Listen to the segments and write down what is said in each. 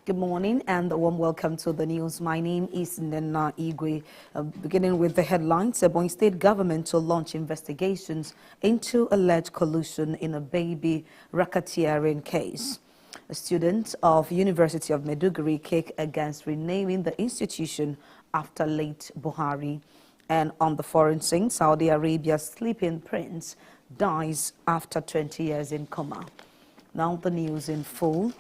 Good morning and a warm welcome to the news. My name is Nena Igwe. Beginning with the headlines, Ebonyi State government to launch investigations into alleged collusion in a baby racketeering case. A student of University of Maiduguri kick against renaming the institution after late Buhari. And on the foreign scene, Saudi Arabia's sleeping prince dies after 20 years in coma. Now the news in full.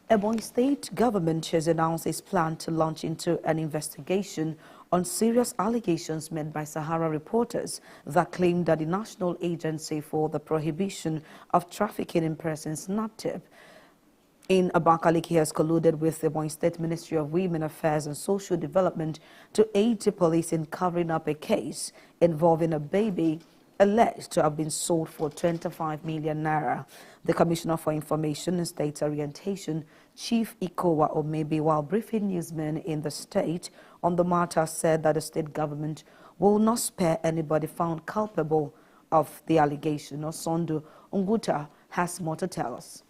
Ebonyi State government has announced its plan to launch into an investigation on serious allegations made by Sahara reporters that claim that the National Agency for the Prohibition of Trafficking in Persons, NAPTIP, in Abakaliki has colluded with the Ebonyi State Ministry of Women Affairs and Social Development to aid the police in covering up a case involving a baby alleged to have been sold for 25 million naira. The Commissioner for Information and State Orientation, Chief Ikowa Omebi, while briefing newsmen in the state on the matter, said that the state government will not spare anybody found culpable of the allegation. Osondo Unguta has more to tell us.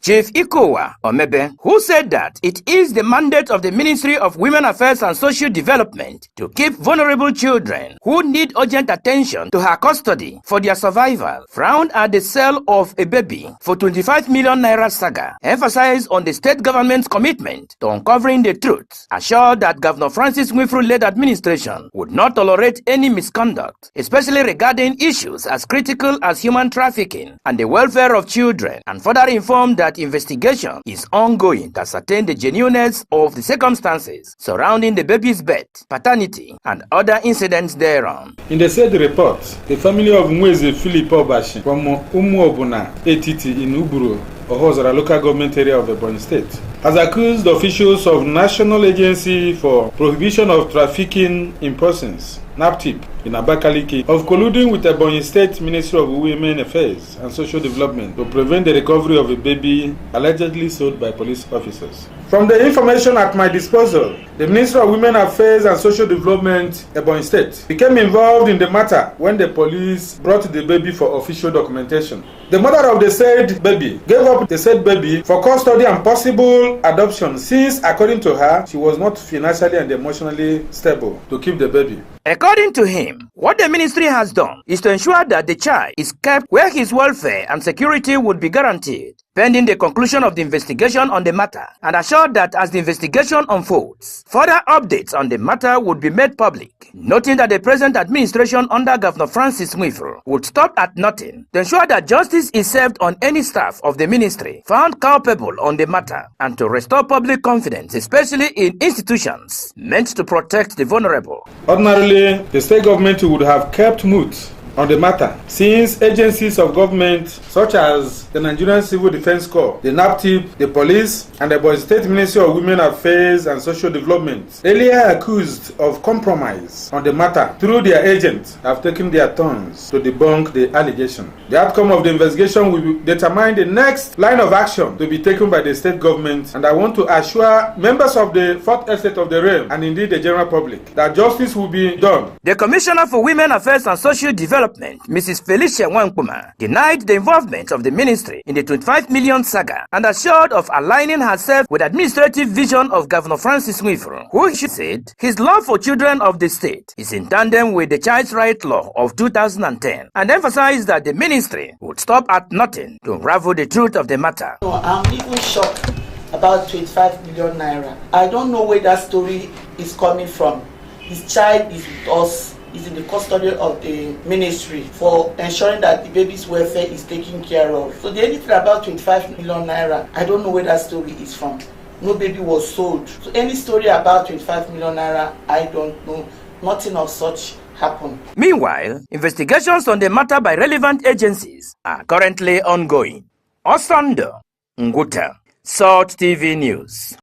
Chief Ikowa Omebe, who said that it is the mandate of the Ministry of Women Affairs and Social Development to keep vulnerable children who need urgent attention to her custody for their survival, frowned at the sale of a baby for 25 million naira saga, emphasized on the state government's commitment to uncovering the truth, assured that Governor Francis Nwifuru-led administration would not tolerate any misconduct, especially regarding issues as critical as human trafficking and the welfare of children, and further informed that investigation is ongoing to ascertain the genuineness of the circumstances surrounding the baby's birth, paternity, and other incidents thereon. In the said report, the family of Mweze Philip Obashi from Umuobuna, Etiti in Uburu, Ohozara local government area of Ebonyi State, has accused officials of National Agency for Prohibition of Trafficking in Persons, NAPTIP, in Abakaliki, of colluding with Ebonyi State Ministry of Women Affairs and Social Development to prevent the recovery of a baby allegedly sold by police officers. From the information at my disposal, the Ministry of Women Affairs and Social Development, Ebonyi State, became involved in the matter when the police brought the baby for official documentation. The mother of the said baby gave up the said baby for custody and possible adoption since, according to her, she was not financially and emotionally stable to keep the baby. According to him, what the ministry has done is to ensure that the child is kept where his welfare and security would be guaranteed, pending the conclusion of the investigation on the matter, and assured that as the investigation unfolds, further updates on the matter would be made public, noting that the present administration under Governor Francis Nwifuru would stop at nothing to ensure that justice is served on any staff of the ministry found culpable on the matter, and to restore public confidence, especially in institutions meant to protect the vulnerable. Ordinarily, the state government would have kept mute on the matter, since agencies of government such as the Nigerian Civil Defense Corps, the NAPTIP, the police, and the Ebonyi State Ministry of Women Affairs and Social Development, earlier accused of compromise on the matter through their agents, have taken their turns to debunk the allegation. The outcome of the investigation will determine the next line of action to be taken by the state government, and I want to assure members of the fourth estate of the realm and indeed the general public that justice will be done. The Commissioner for Women Affairs and Social Development, Mrs. Felicia Wankuma, denied the involvement of the ministry in the 25 million saga and assured of aligning herself with the administrative vision of Governor Francis Nwifuru, who she said his love for children of the state is in tandem with the Child's Right Law of 2010, and emphasized that the ministry would stop at nothing to unravel the truth of the matter. I'm even shocked about 25 million naira. I don't know where that story is coming from. His child is with us. Is in the custody of the ministry for ensuring that the baby's welfare is taken care of. So the anything about 25 million naira, I don't know where that story is from. No baby was sold. So any story about 25 million naira, I don't know. Nothing of such happened. Meanwhile, investigations on the matter by relevant agencies are currently ongoing. Osondo Nguta, Salt TV News.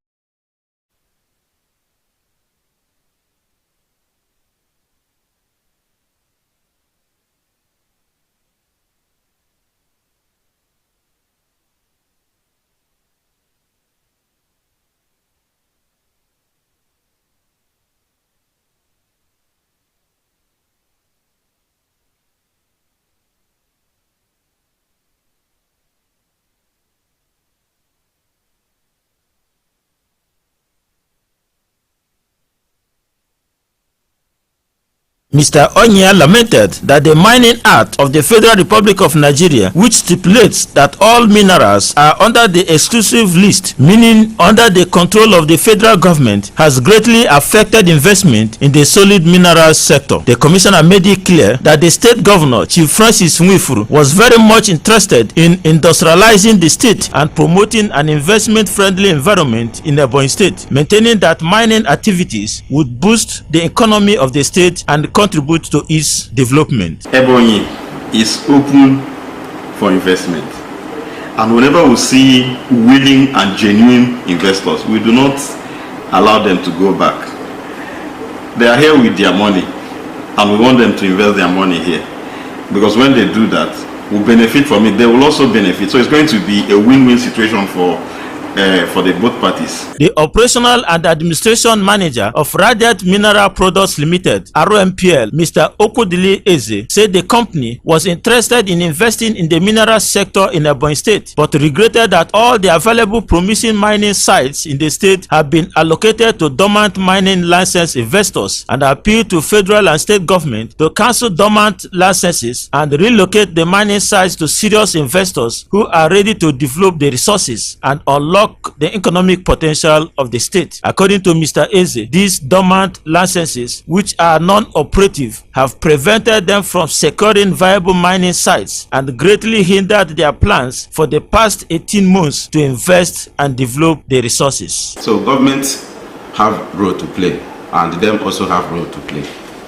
Mr. Onya lamented that the Mining Act of the Federal Republic of Nigeria, which stipulates that all minerals are under the exclusive list, meaning under the control of the federal government, has greatly affected investment in the solid minerals sector. The commissioner made it clear that the state governor, Chief Francis Nwifuru, was very much interested in industrializing the state and promoting an investment-friendly environment in Ebonyi State, maintaining that mining activities would boost the economy of the state and contribute to its development. Ebonyi is open for investment, and whenever we see willing and genuine investors, we do not allow them to go back. They are here with their money, and we want them to invest their money here, because when they do that, we benefit from it. They will also benefit. So it's going to be a win-win situation for the both parties. The operational and administration manager of Radiant Mineral Products Limited, RMPL, Mr. Okudili Eze, said the company was interested in investing in the mineral sector in Ebonyi State, but regretted that all the available promising mining sites in the state have been allocated to dormant mining license investors, and appealed to federal and state government to cancel dormant licenses and relocate the mining sites to serious investors who are ready to develop the resources and unlock the economic potential of the state. According to Mr. Eze, these dormant licenses, which are non-operative, have prevented them from securing viable mining sites and greatly hindered their plans for the past 18 months to invest and develop the resources. So governments have role to play, and them also have role to play.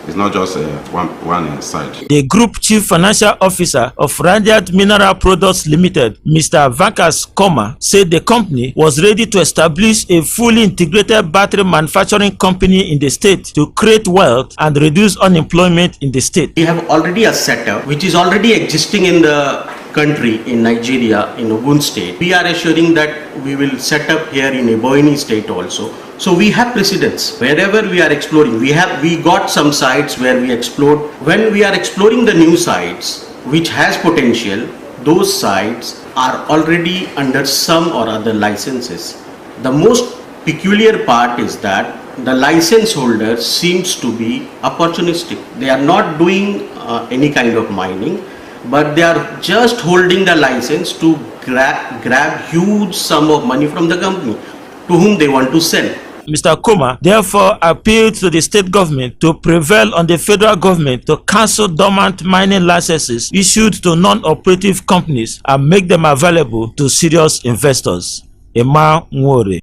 It's not just one side. The Group Chief Financial Officer of Radiant Mineral Products Limited, Mr. Vankas Koma, said the company was ready to establish a fully integrated battery manufacturing company in the state to create wealth and reduce unemployment in the state. We have already a setup which is already existing in the country, in Nigeria, in Ogun State. We are assuring that we will set up here in Ebonyi State also. So we have precedents wherever we are exploring. We got some sites where we explored. When we are exploring the new sites which has potential, those sites are already under some or other licenses. The most peculiar part is that the license holder seems to be opportunistic. They are not doing any kind of mining, but they are just holding the license to grab huge sum of money from the company to whom they want to sell. Mr. Koma therefore appealed to the state government to prevail on the federal government to cancel dormant mining licenses issued to non-operative companies and make them available to serious investors. Emma Nwore.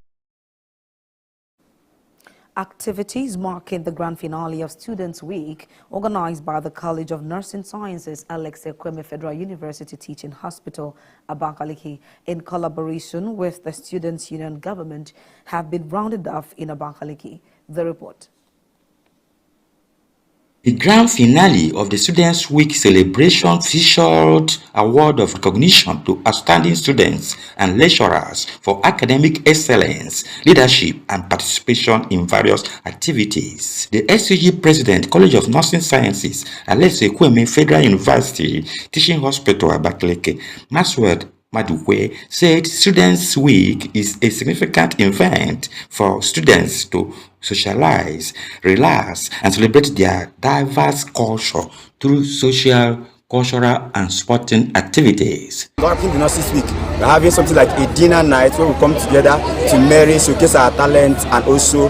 Activities marking the grand finale of Students' Week, organized by the College of Nursing Sciences, Alex Ekweme Federal University Teaching Hospital, Abakaliki, in collaboration with the Students' Union Government, have been rounded off in Abakaliki. The report. The grand finale of the Students' Week celebration featured award of recognition to outstanding students and lecturers for academic excellence, leadership, and participation in various activities. The SUG President, College of Nursing Sciences, Alex Ekweme Federal University Teaching Hospital, Abakaliki, Maxwell Madukwe, said Students' Week is a significant event for students to socialize, relax, and celebrate their diverse culture through social, cultural, and sporting activities. Marking the Nurses Week, we're having something like a dinner night where we come together to marry, showcase our talents, and also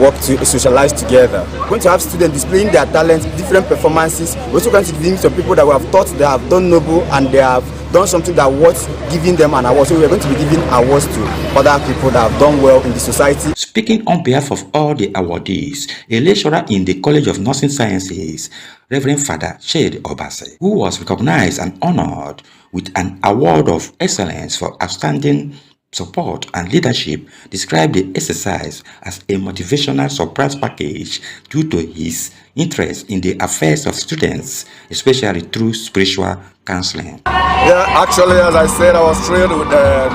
work to socialize together. We're going to have students displaying their talents, different performances. We're also going to give some people that we have thought they have done noble and they have done something that worth giving them an award. So we're going to be giving awards to other people that have done well in the society. Speaking on behalf of all the awardees, a lecturer in the College of Nursing Sciences, Reverend Father Shade Obase, who was recognized and honored with an award of excellence for outstanding support and leadership, described the exercise as a motivational surprise package due to his interest in the affairs of students, especially through spiritual counseling. Yeah, actually, as I said, I was thrilled with the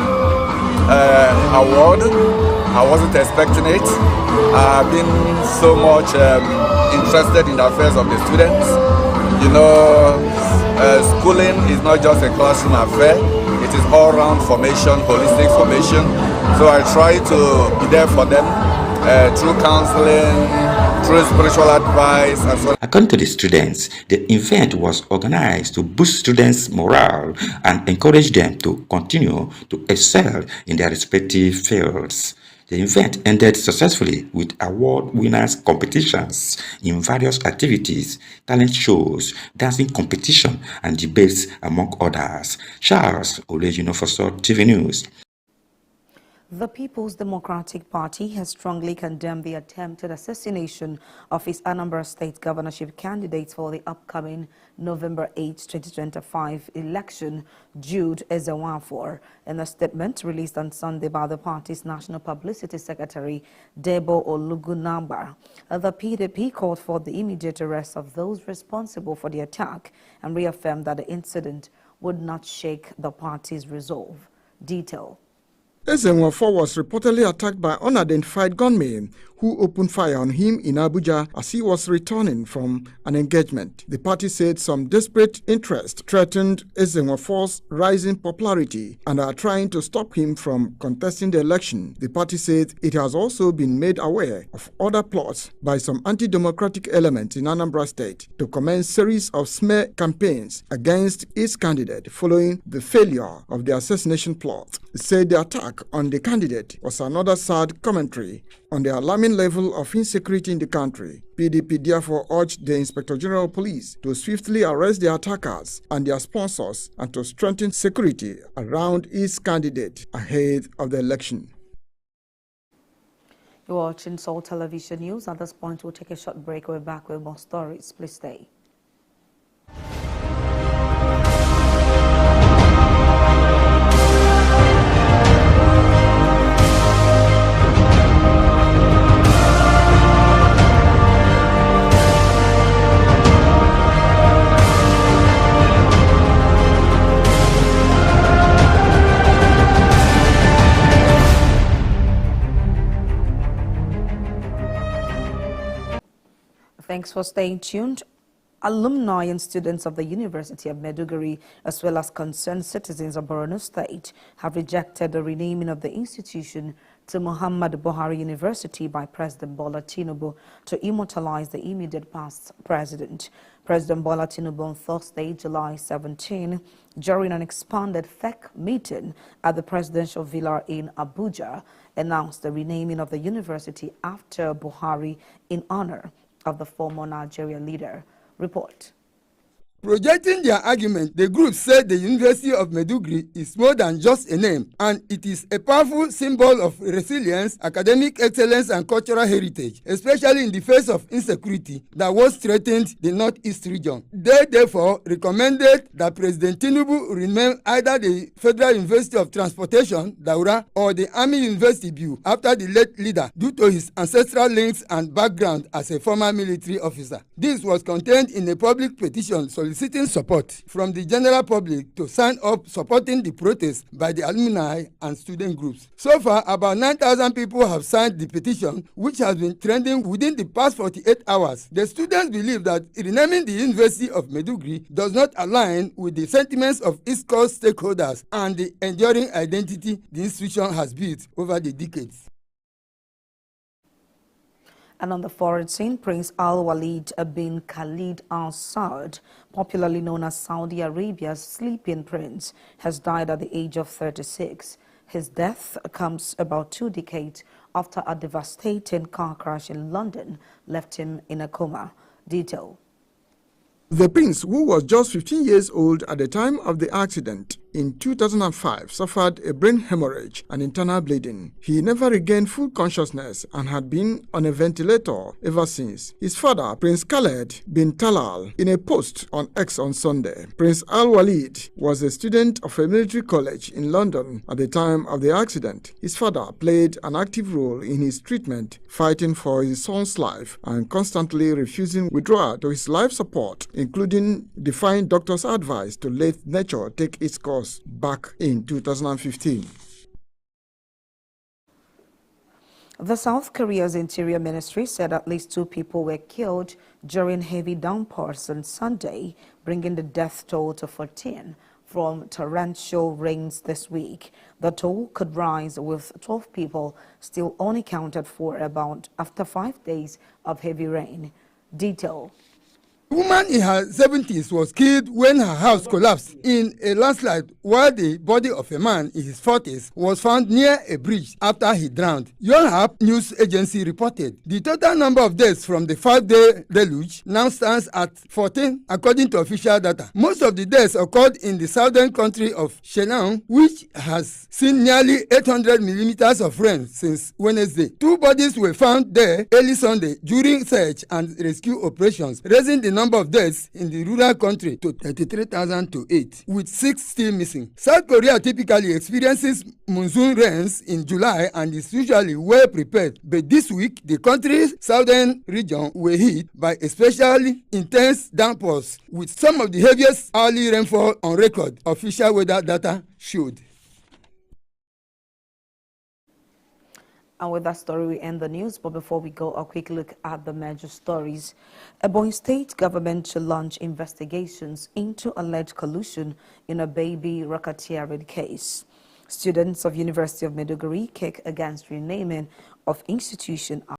award. I wasn't expecting it. I've been so much interested in the affairs of the students. You know, schooling is not just a classroom affair. It is all-round formation, holistic formation. So I try to be there for them through counseling, through spiritual advice and so on. According to the students, the event was organized to boost students' morale and encourage them to continue to excel in their respective fields. The event ended successfully with award winners competitions in various activities, talent shows, dancing competition, and debates, among others. Charles Olejino for TV News. The People's Democratic Party has strongly condemned the attempted assassination of its Anambra State governorship candidates for the upcoming November 8, 2025 election, Jude Ezewafor. In a statement released on Sunday by the party's National Publicity Secretary, Debo Olugunamba, the PDP called for the immediate arrest of those responsible for the attack and reaffirmed that the incident would not shake the party's resolve. Detail. Ezewafor was reportedly attacked by unidentified gunmen who opened fire on him in Abuja as he was returning from an engagement. The party said some desperate interests threatened Ezewafor's rising popularity and are trying to stop him from contesting the election. The party said it has also been made aware of other plots by some anti-democratic elements in Anambra State to commence series of smear campaigns against its candidate following the failure of the assassination plot. It said the attack on the candidate was another sad commentary on the alarming level of insecurity in the country. PDP therefore urged the Inspector General of Police to swiftly arrest the attackers and their sponsors and to strengthen security around its candidate ahead of the election. You're watching Soul Television News. At this point, we'll take a short break. We're back with more stories. Please stay. Thanks for staying tuned. Alumni and students of the University of Maiduguri, as well as concerned citizens of Borno State, have rejected the renaming of the institution to Muhammad Buhari University by President Bola Tinubu to immortalize the immediate past president. President Bola Tinubu on Thursday, July 17, during an expanded FEC meeting at the presidential villa in Abuja, announced the renaming of the university after Buhari in honor of the former Nigerian leader. Report. Projecting their argument, the group said the University of Maiduguri is more than just a name, and it is a powerful symbol of resilience, academic excellence, and cultural heritage, especially in the face of insecurity that once threatened the Northeast region. They therefore recommended that President Tinubu remain either the Federal University of Transportation, Daura, or the Army University, Biu, after the late leader, due to his ancestral links and background as a former military officer. This was contained in a public petition soliciting support from the general public to sign up supporting the protest by the alumni and student groups. So far, about 9,000 people have signed the petition, which has been trending within the past 48 hours. The students believe that renaming the University of Maiduguri does not align with the sentiments of East Coast stakeholders and the enduring identity the institution has built over the decades. And on the foreign scene, Prince Al-Walid bin Khalid Al Saud, popularly known as Saudi Arabia's sleeping prince, has died at the age of 36. His death comes about 2 decades after a devastating car crash in London left him in a coma. Detail. The prince, who was just 15 years old at the time of the accident in 2005, suffered a brain hemorrhage and internal bleeding. He never regained full consciousness and had been on a ventilator ever since. His father, Prince Khaled bin Talal, in a post on X on Sunday, Prince Al-Walid was a student of a military college in London at the time of the accident. His father played an active role in his treatment, fighting for his son's life and constantly refusing withdrawal to his life support, including defying doctors' advice to let nature take its course back in 2015. The South Korea's Interior Ministry said at least 2 people were killed during heavy downpours on Sunday, bringing the death toll to 14 from torrential rains this week. The toll could rise, with 12 people still unaccounted for after 5 days of heavy rain. Detail. A woman in her 70s was killed when her house collapsed in a landslide, while the body of a man in his 40s was found near a bridge after he drowned. Yonhap News Agency reported the total number of deaths from the 5-day deluge now stands at 14, according to official data. Most of the deaths occurred in the southern country of Shenang, which has seen nearly 800 millimeters of rain since Wednesday. 2 bodies were found there early Sunday during search and rescue operations, raising the number of deaths in the rural country to 33,008, with 6 still missing. South Korea typically experiences monsoon rains in July and is usually well prepared, but this week the country's southern region were hit by especially intense downpours, with some of the heaviest hourly rainfall on record, official weather data showed. And with that story, we end the news. But before we go, a quick look at the major stories. Ebonyi State government to launch investigations into alleged collusion in a baby racketeering case. Students of University of Maiduguri kick against renaming of institution